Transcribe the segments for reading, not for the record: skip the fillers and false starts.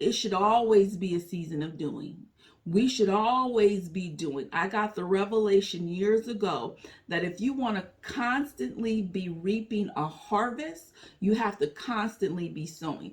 it should always be a season of doing. We should always be doing. I got the revelation years ago that if you want to constantly be reaping a harvest, you have to constantly be sowing.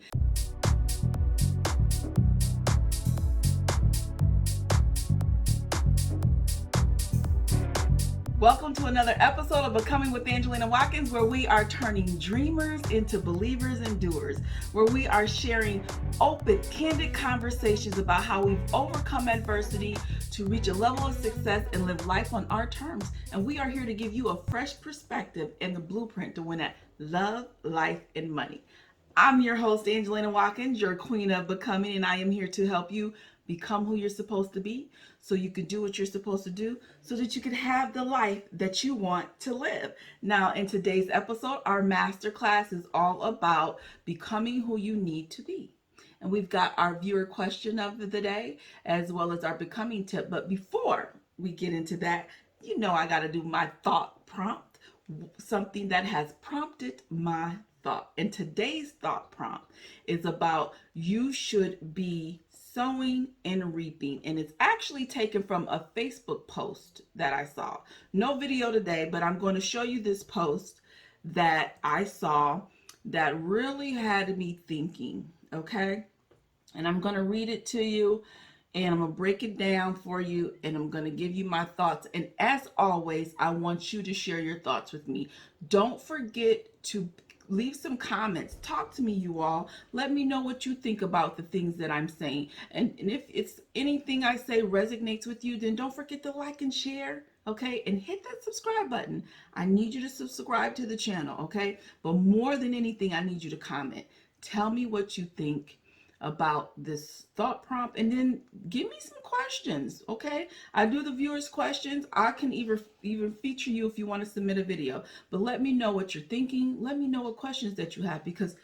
Welcome to another episode of Becoming with Angelina Watkins, where we are turning dreamers into believers and doers, where we are sharing open, candid conversations about how we've overcome adversity to reach a level of success and live life on our terms. And we are here to give you a fresh perspective and the blueprint to win at love, life, and money. I'm your host, Angelina Watkins, your queen of becoming, and I am here to help you become who you're supposed to be so you can do what you're supposed to do so that you can have the life that you want to live. Now, in today's episode, our masterclass is all about becoming who you need to be. And we've got our viewer question of the day as well as our becoming tip. But before we get into that, you know I got to do my thought prompt, something that has prompted my thought. And today's thought prompt is about you should be sowing and reaping. And it's actually taken from a Facebook post that I saw. No video today, but I'm going to show you this post that I saw that really had me thinking, okay? And I'm going to read it to you and I'm going to break it down for you and I'm going to give you my thoughts. And as always, I want you to share your thoughts with me. Don't forget to leave some comments. Talk to me, you all. Let me know what you think about the things that I'm saying. And if it's anything I say resonates with you, then don't forget to like and share. Okay, and hit that subscribe button. I need you to subscribe to the channel. Okay, but more than anything, I need you to comment. Tell me what you think about this thought prompt and then give me some questions. Okay, I do the viewers questions. I can even feature you if you want to submit a video, but let me know what you're thinking. Let me know what questions that you have, because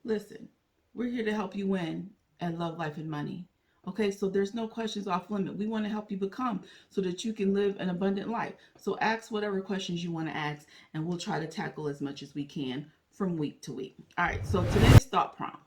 listen, we're here to help you win at love, life, and money. Okay, so there's no questions off limit. We want to help you become so that you can live an abundant life. So ask whatever questions you want to ask and we'll try to tackle as much as we can from week to week. All right, so today's thought prompt,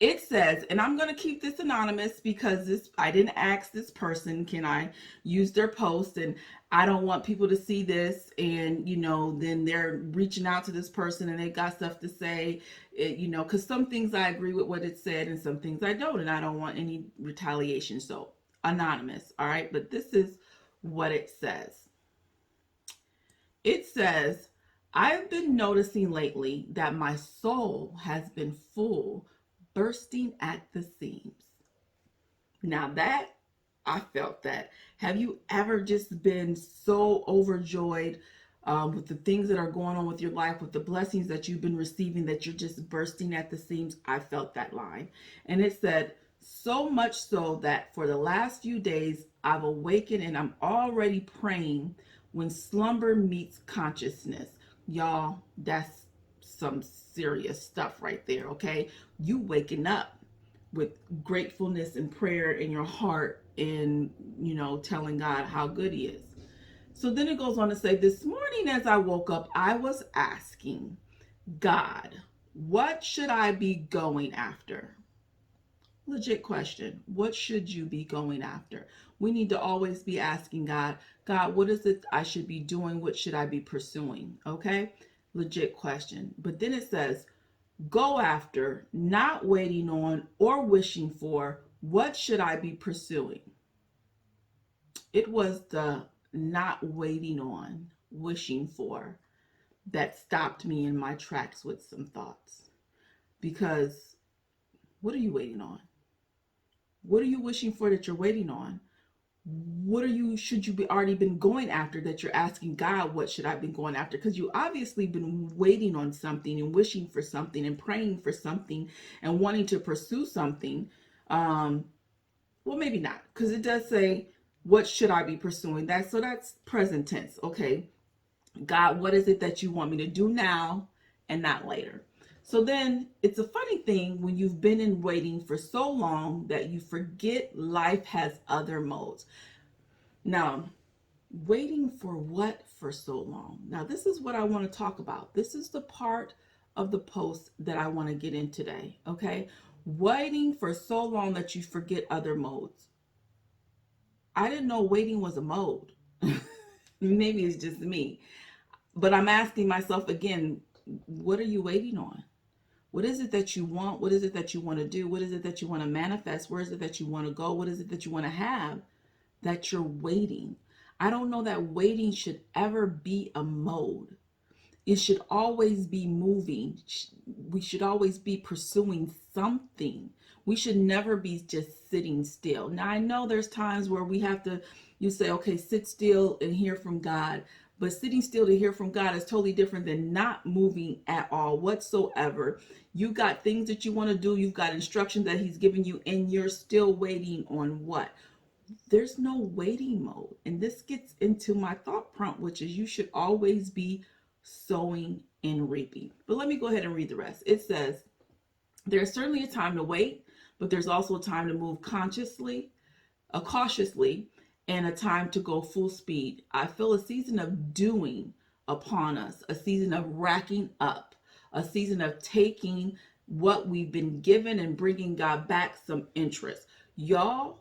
it says, and I'm going to keep this anonymous because I didn't ask this person, can I use their post, and I don't want people to see this and then they're reaching out to this person and they got stuff to say, because some things I agree with what it said and some things I don't, and I don't want any retaliation. So anonymous. All right, but this is what it says. It says, I've been noticing lately that my soul has been full, bursting at the seams. Now that, I felt that. Have you ever just been so overjoyed with the things that are going on with your life, with the blessings that you've been receiving, that you're just bursting at the seams? I felt that line. And it said, so much so that for the last few days, I've awakened and I'm already praying when slumber meets consciousness. Y'all, that's some serious stuff right there, okay? You waking up with gratefulness and prayer in your heart and, telling God how good he is. So then it goes on to say, this morning as I woke up, I was asking God, what should I be going after? Legit question. What should you be going after? We need to always be asking God, what is it I should be doing? What should I be pursuing? Okay? Legit question. But then it says, go after, not waiting on or wishing for. What should I be pursuing? It was the not waiting on, wishing for, that stopped me in my tracks with some thoughts. Because what are you waiting on? What are you wishing for that you're waiting on? Should you be already been going after that you're asking God, what should I be going after? Because you obviously been waiting on something and wishing for something and praying for something and wanting to pursue something. Well, maybe not, because it does say, what should I be pursuing? That's present tense. Okay, God, what is it that you want me to do now and not later? So then it's a funny thing when you've been in waiting for so long that you forget life has other modes. Now, waiting for what for so long? Now, this is what I want to talk about. This is the part of the post that I want to get in today. Okay. Waiting for so long that you forget other modes. I didn't know waiting was a mode. Maybe it's just me. But I'm asking myself again, what are you waiting on? What is it that you want? What is it that you want to do? What is it that you want to manifest? Where is it that you want to go? What is it that you want to have that you're waiting? I don't know that waiting should ever be a mode. It should always be moving. We should always be pursuing something. We should never be just sitting still. Now, I know there's times where we have to, you say, okay, sit still and hear from God. But sitting still to hear from God is totally different than not moving at all whatsoever. You got things that you want to do. You've got instructions that He's given you, and you're still waiting on what? There's no waiting mode. And this gets into my thought prompt, which is you should always be sowing and reaping. But let me go ahead and read the rest. It says, there's certainly a time to wait, but there's also a time to move cautiously, and a time to go full speed. I feel a season of doing upon us, a season of racking up, a season of taking what we've been given and bringing God back some interest. Y'all,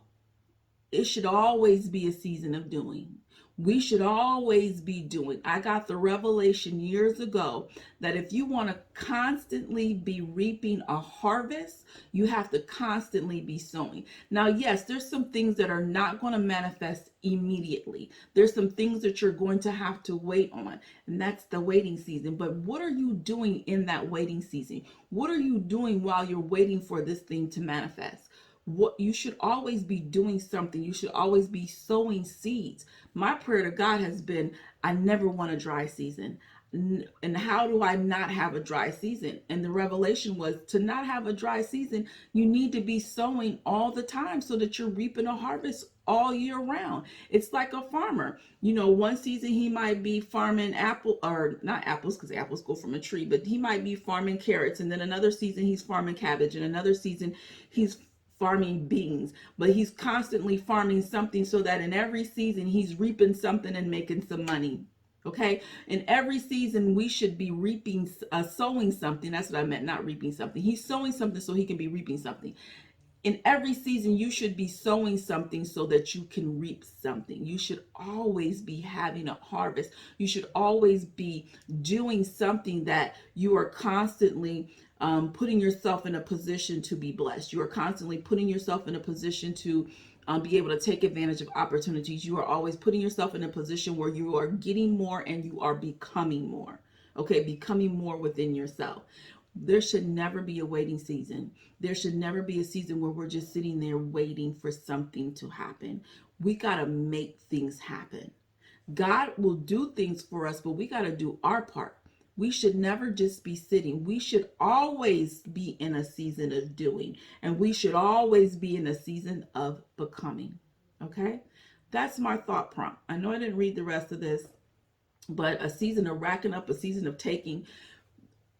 it should always be a season of doing. We should always be doing. I got the revelation years ago that if you want to constantly be reaping a harvest, you have to constantly be sowing. Now, yes, there's some things that are not going to manifest immediately. There's some things that you're going to have to wait on, and that's the waiting season. But what are you doing in that waiting season? What are you doing while you're waiting for this thing to manifest? What you should always be doing something. You should always be sowing seeds. My prayer to God has been, I never want a dry season. And how do I not have a dry season? And the revelation was, to not have a dry season, you need to be sowing all the time so that you're reaping a harvest all year round. It's like a farmer. You know, one season he might be farming apple, or not apples, because apples go from a tree, but he might be farming carrots. And then another season he's farming cabbage. And another season he's farming beans. But he's constantly farming something so that in every season he's reaping something and making some money. Okay, in every season we should be reaping, sowing something. That's what I meant, not reaping something. He's sowing something so he can be reaping something. In every season you should be sowing something so that you can reap something. You should always be having a harvest. You should always be doing something that you are constantly putting yourself in a position to be blessed. You are constantly putting yourself in a position to be able to take advantage of opportunities. You are always putting yourself in a position where you are getting more and you are becoming more. Okay, becoming more within yourself. There should never be a waiting season. There should never be a season where we're just sitting there waiting for something to happen. We got to make things happen. God will do things for us, but we got to do our part. We should never just be sitting. We should always be in a season of doing, and we should always be in a season of becoming. Okay? That's my thought prompt. I know I didn't read the rest of this, but a season of racking up, a season of taking.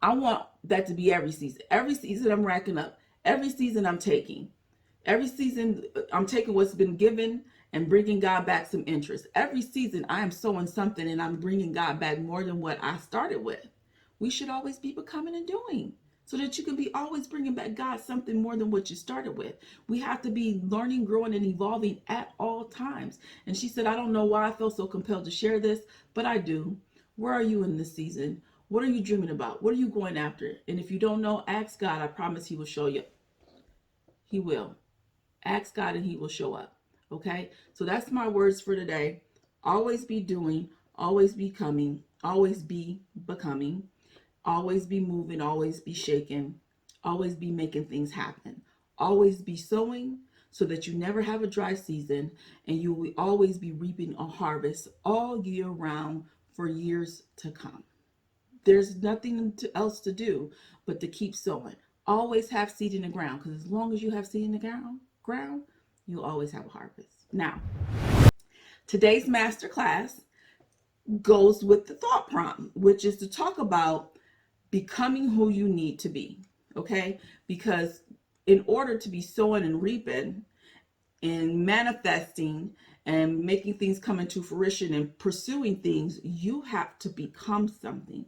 I want that to be every season. Every season I'm racking up. Every season I'm taking. Every season I'm taking what's been given and bringing God back some interest. Every season I am sowing something and I'm bringing God back more than what I started with. We should always be becoming and doing so that you can be always bringing back God something more than what you started with. We have to be learning, growing, and evolving at all times. And she said, I don't know why I feel so compelled to share this, but I do. Where are you in this season? What are you dreaming about? What are you going after? And if you don't know, ask God. I promise He will show you. He will. Ask God and He will show up. Okay? So that's my words for today. Always be doing, always be coming, always be becoming, always be moving, always be shaking, always be making things happen. Always be sowing so that you never have a dry season, and you will always be reaping a harvest all year round for years to come. There's nothing else to do but to keep sowing. Always have seed in the ground, because as long as you have seed in the ground, you'll always have a harvest. Now, today's masterclass goes with the thought prompt, which is to talk about becoming who you need to be. Okay? Because in order to be sowing and reaping and manifesting and making things come into fruition and pursuing things, you have to become something.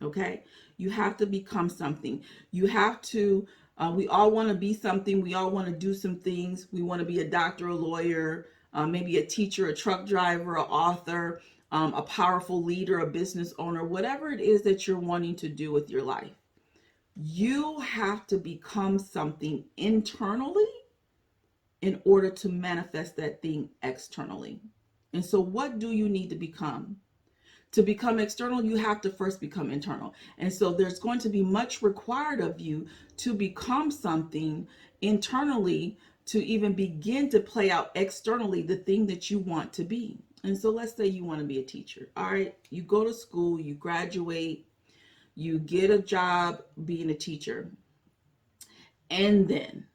Okay, you have to become something. You have to We all want to be something. We all want to do some things. We want to be a doctor, a lawyer, maybe a teacher, a truck driver, an author, a powerful leader, a business owner, whatever it is that you're wanting to do with your life. You have to become something internally in order to manifest that thing externally. And so, what do you need to become? To become external, you have to first become internal. And so there's going to be much required of you to become something internally to even begin to play out externally the thing that you want to be. And so let's say you want to be a teacher. All right, you go to school, you graduate, you get a job being a teacher. And then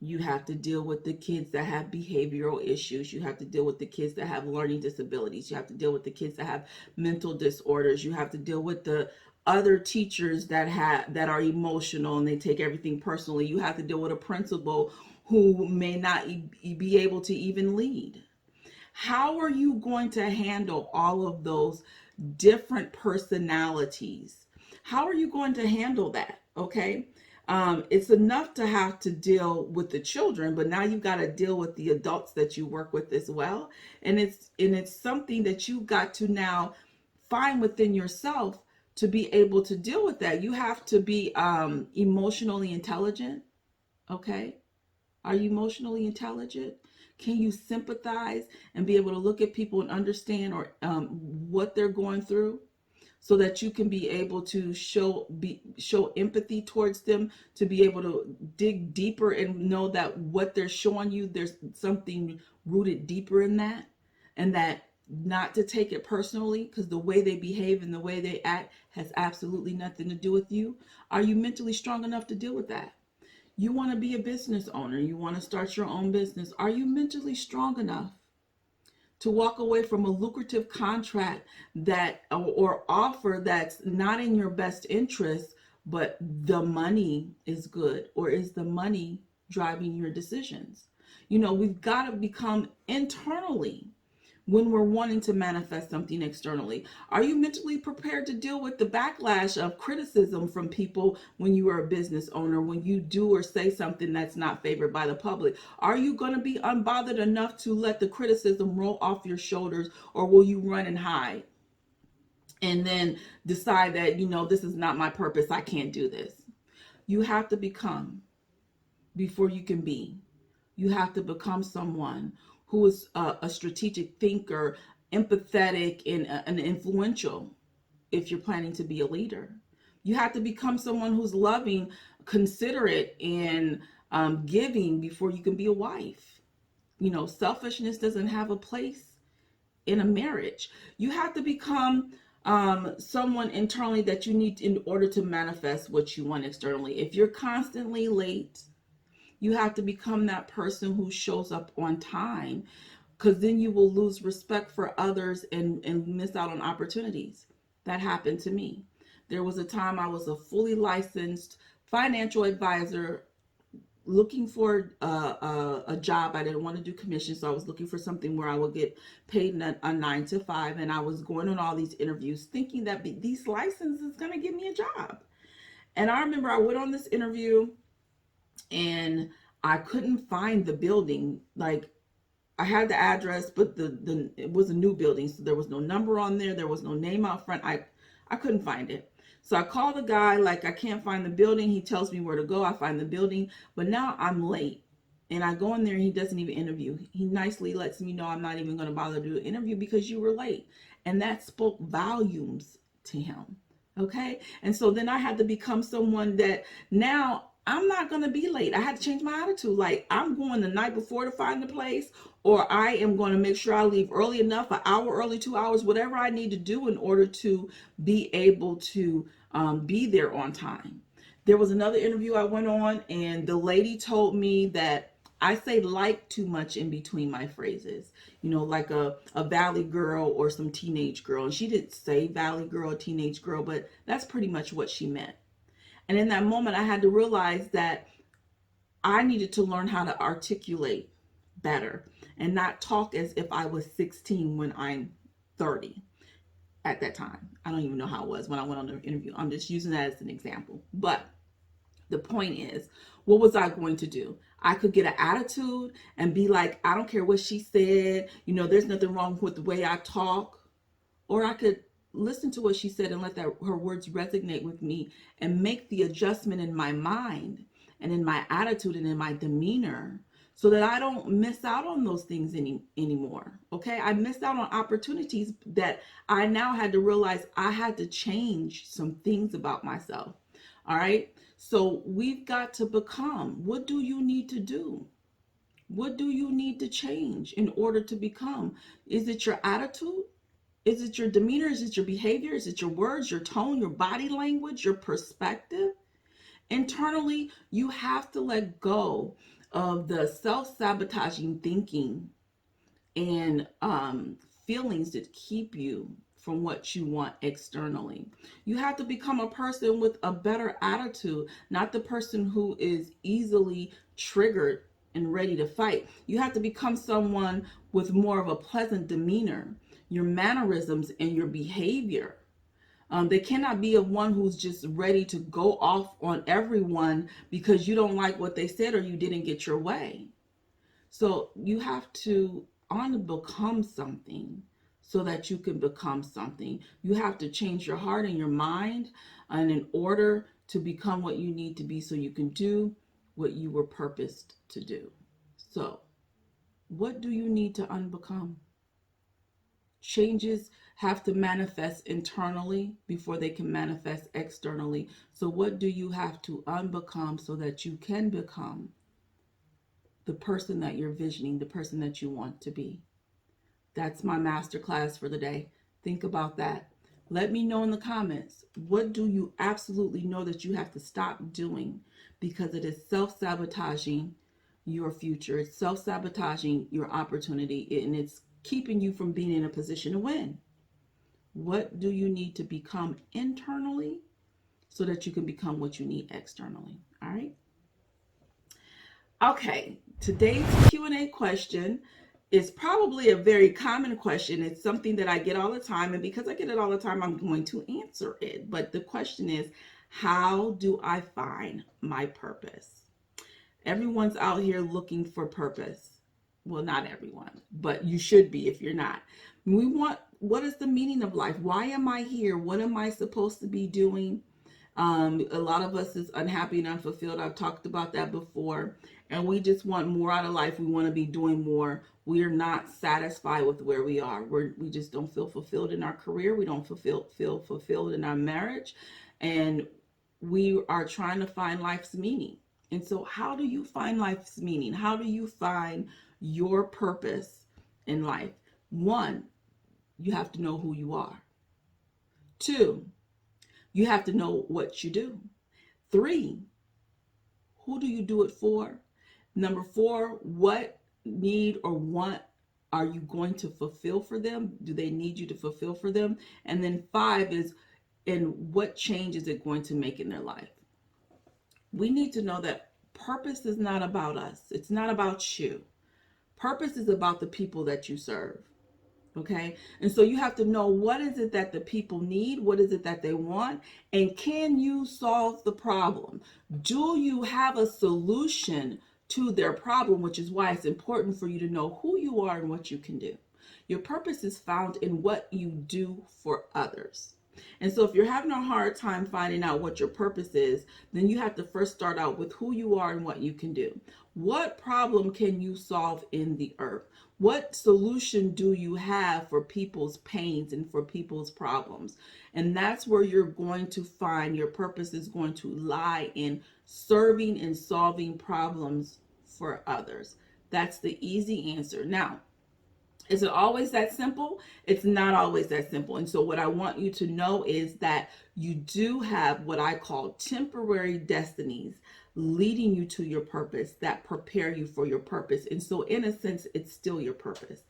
you have to deal with the kids that have behavioral issues. You have to deal with the kids that have learning disabilities. You have to deal with the kids that have mental disorders. You have to deal with the other teachers that are emotional and they take everything personally. You have to deal with a principal who may not be able to even lead. How are you going to handle all of those different personalities? How are you going to handle that? Okay. It's enough to have to deal with the children, but now you've got to deal with the adults that you work with as well. And it's something that you've got to now find within yourself to be able to deal with that. You have to be emotionally intelligent. Okay. Are you emotionally intelligent? Can you sympathize and be able to look at people and understand or what they're going through, so that you can be able to show empathy towards them, to be able to dig deeper and know that what they're showing you, there's something rooted deeper in that, and that not to take it personally because the way they behave and the way they act has absolutely nothing to do with you. Are you mentally strong enough to deal with that? You want to be a business owner. You want to start your own business. Are you mentally strong enough to walk away from a lucrative contract that or offer that's not in your best interest, but the money is good? Or is the money driving your decisions? We've got to become internally when we're wanting to manifest something externally. Are you mentally prepared to deal with the backlash of criticism from people when you are a business owner, when you do or say something that's not favored by the public? Are you going to be unbothered enough to let the criticism roll off your shoulders, or will you run and hide and then decide that, this is not my purpose, I can't do this? You have to become before you can be. You have to become someone who is a strategic thinker, empathetic, and influential if you're planning to be a leader. You have to become someone who's loving, considerate, and giving before you can be a wife. Selfishness doesn't have a place in a marriage. You have to become someone internally that you need in order to manifest what you want externally. If you're constantly late, you have to become that person who shows up on time, because then you will lose respect for others and miss out on opportunities. That happened to me. There was a time I was a fully licensed financial advisor looking for a job. I didn't want to do commission, so I was looking for something where I would get paid a 9 to 5, and I was going on all these interviews thinking that these licenses is going to give me a job. And I remember I went on this interview and I couldn't find the building. Like, I had the address, but the it was a new building, so there was no number on there. There was no name out front. I couldn't find it. So I called the guy, like, I can't find the building. He tells me where to go. I find the building, but now I'm late. And I go in there and he doesn't even interview. He nicely lets me know I'm not even going to bother to do an interview because you were late. And that spoke volumes to him. Okay. And so then I had to become someone that now I'm not going to be late. I had to change my attitude. Like, I'm going the night before to find the place, or I am going to make sure I leave early enough, an hour early, 2 hours, whatever I need to do in order to be able to be there on time. There was another interview I went on, and the lady told me that I say like too much in between my phrases, like a valley girl or some teenage girl. And she didn't say valley girl, teenage girl, but that's pretty much what she meant. And in that moment, I had to realize that I needed to learn how to articulate better and not talk as if I was 16 when I'm 30 at that time. I don't even know how it was when I went on the interview. I'm just using that as an example. But The point is, what was I going to do? I could get an attitude and be like, I don't care what she said. There's nothing wrong with the way I talk. Or I could listen to what she said and let her words resonate with me and make the adjustment in my mind and in my attitude and in my demeanor so that I don't miss out on those things anymore. Okay? I missed out on opportunities that I now had to realize I had to change some things about myself. All right? So we've got to become. What do you need to do? What do you need to change in order to become? Is it your attitude? Is it your demeanor? Is it your behavior? Is it your words, your tone, your body language, your perspective? Internally, you have to let go of the self-sabotaging thinking and feelings that keep you from what you want externally. You have to become a person with a better attitude, not the person who is easily triggered and ready to fight. You have to become someone with more of a pleasant demeanor, your mannerisms and your behavior. They cannot be of one who's just ready to go off on everyone because you don't like what they said or you didn't get your way. So you have to become something so that you can become something. You have to change your heart and your mind, and in order to become what you need to be so you can do what you were purposed to do. So, what do you need to unbecome? Changes have to manifest internally before they can manifest externally. So what do you have to unbecome so that you can become the person that you're visioning, the person that you want to be? That's my masterclass for the day. Think about that. Let me know in the comments, what do you absolutely know that you have to stop doing because it is self-sabotaging your future. It's self-sabotaging your opportunity, and it's keeping you from being in a position to win. What do you need to become internally so that you can become what you need externally? All right. Okay, today's Q&A question is probably a very common question. It's something that I get all the time, and because I get it all the time, I'm going to answer it. But the question is, how do I find my purpose? Everyone's out here looking for purpose. Well, not everyone, but you should be if you're not. What is the meaning of life? Why am I here? What am I supposed to be doing? A lot of us is unhappy and unfulfilled. I've talked about that before. And we just want more out of life. We want to be doing more. We are not satisfied with where we are. We just don't feel fulfilled in our career. We don't feel fulfilled in our marriage. And we are trying to find life's meaning. And so how do you find life's meaning? How do you find your purpose in life? One, you have to know who you are. Two, you have to know what you do. Three, who do you do it for? Number four, what need or want are you going to fulfill for them? Do they need you to fulfill for them? And then five is, and what change is it going to make in their life? We need to know that purpose is not about us. It's not about you. Purpose is about the people that you serve. Okay? And so you have to know, what is it that the people need? What is it that they want? And can you solve the problem? Do you have a solution to their problem? Which is why it's important for you to know who you are and what you can do. Your purpose is found in what you do for others. And so if you're having a hard time finding out what your purpose is, then you have to first start out with who you are and what you can do. What problem can you solve in the earth? What solution do you have for people's pains and for people's problems? And that's where you're going to find your purpose is going to lie, in serving and solving problems for others. That's the easy answer. Now, is it always that simple? It's not always that simple. And so what I want you to know is that you do have what I call temporary destinies leading you to your purpose that prepare you for your purpose. And so in a sense, it's still your purpose.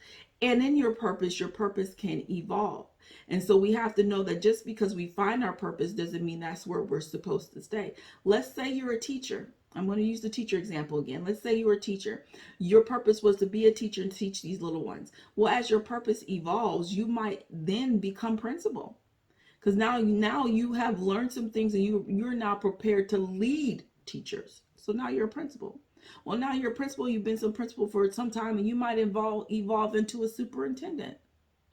And in your purpose can evolve. And so we have to know that just because we find our purpose doesn't mean that's where we're supposed to stay. Let's say you're a teacher. I'm going to use the teacher example again. Let's say you were a teacher. Your purpose was to be a teacher and teach these little ones. Well, as your purpose evolves, you might then become principal. Because now you have learned some things, and you're now prepared to lead teachers. So now you're a principal. Well, now you're a principal. You've been some principal for some time, and you might evolve into a superintendent.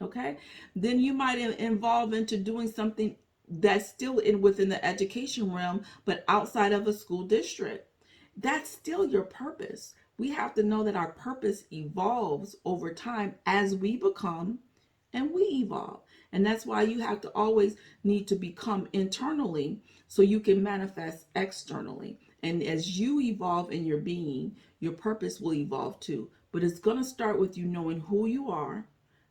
Okay, then you might evolve into doing something that's still within the education realm, but outside of a school district. That's still your purpose. We have to know that our purpose evolves over time as we become and we evolve. And that's why you have to always need to become internally so you can manifest externally. And as you evolve in your being, your purpose will evolve too. But it's going to start with you knowing who you are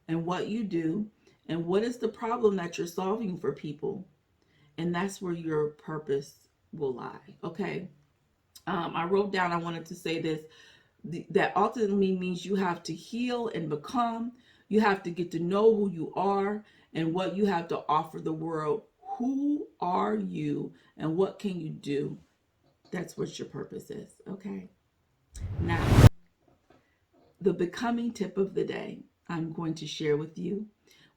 and what you do and what is the problem that you're solving for people. And that's where your purpose will lie. Okay. I wrote down, I wanted to say this, that ultimately means you have to heal and become. You have to get to know who you are and what you have to offer the world. Who are you and what can you do? That's what your purpose is. Okay. Now, the becoming tip of the day I'm going to share with you,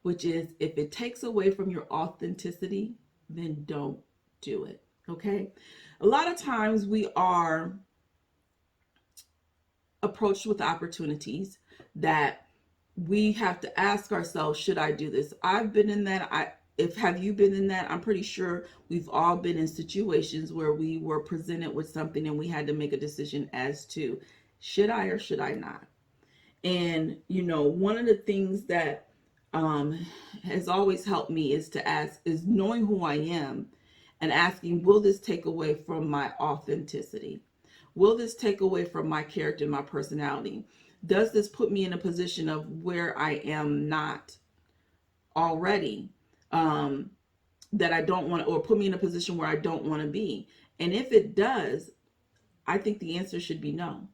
which is if it takes away from your authenticity, then don't do it. Okay. A lot of times we are approached with opportunities that we have to ask ourselves, should I do this? I've been in that. Have you been in that? I'm pretty sure we've all been in situations where we were presented with something and we had to make a decision as to should I or should I not? And one of the things that has always helped me is knowing who I am and asking, will this take away from my authenticity? Will this take away from my character and my personality? Does this put me in a position of where I am not already, that I don't want to, or put me in a position where I don't want to be? And if it does, I think the answer should be no.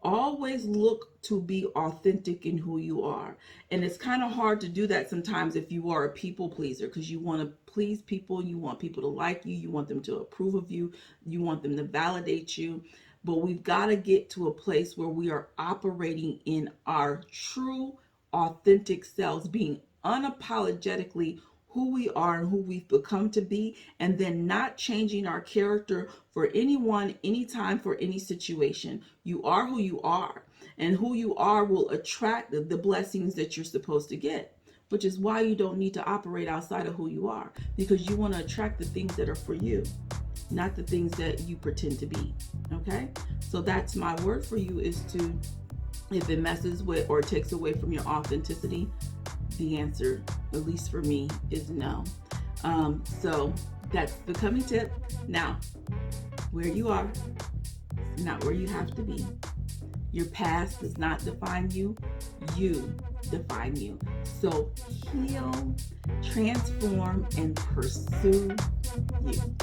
Always look to be authentic in who you are. And it's kind of hard to do that sometimes if you are a people pleaser, because you want to please people, you want people to like you, you want them to approve of you, you want them to validate you. But we've got to get to a place where we are operating in our true, authentic selves, being unapologetically who we are and who we've become to be, and then not changing our character for anyone, anytime, for any situation. You are who you are, and who you are will attract the blessings that you're supposed to get, which is why you don't need to operate outside of who you are, because you want to attract the things that are for you, not the things that you pretend to be. Okay? So that's my word for you, is to, if it messes with or takes away from your authenticity, the answer, at least for me, is no. So that's the becoming tip. Now, where you are is not where you have to be. Your past does not define you. You define you. So heal, transform, and pursue you.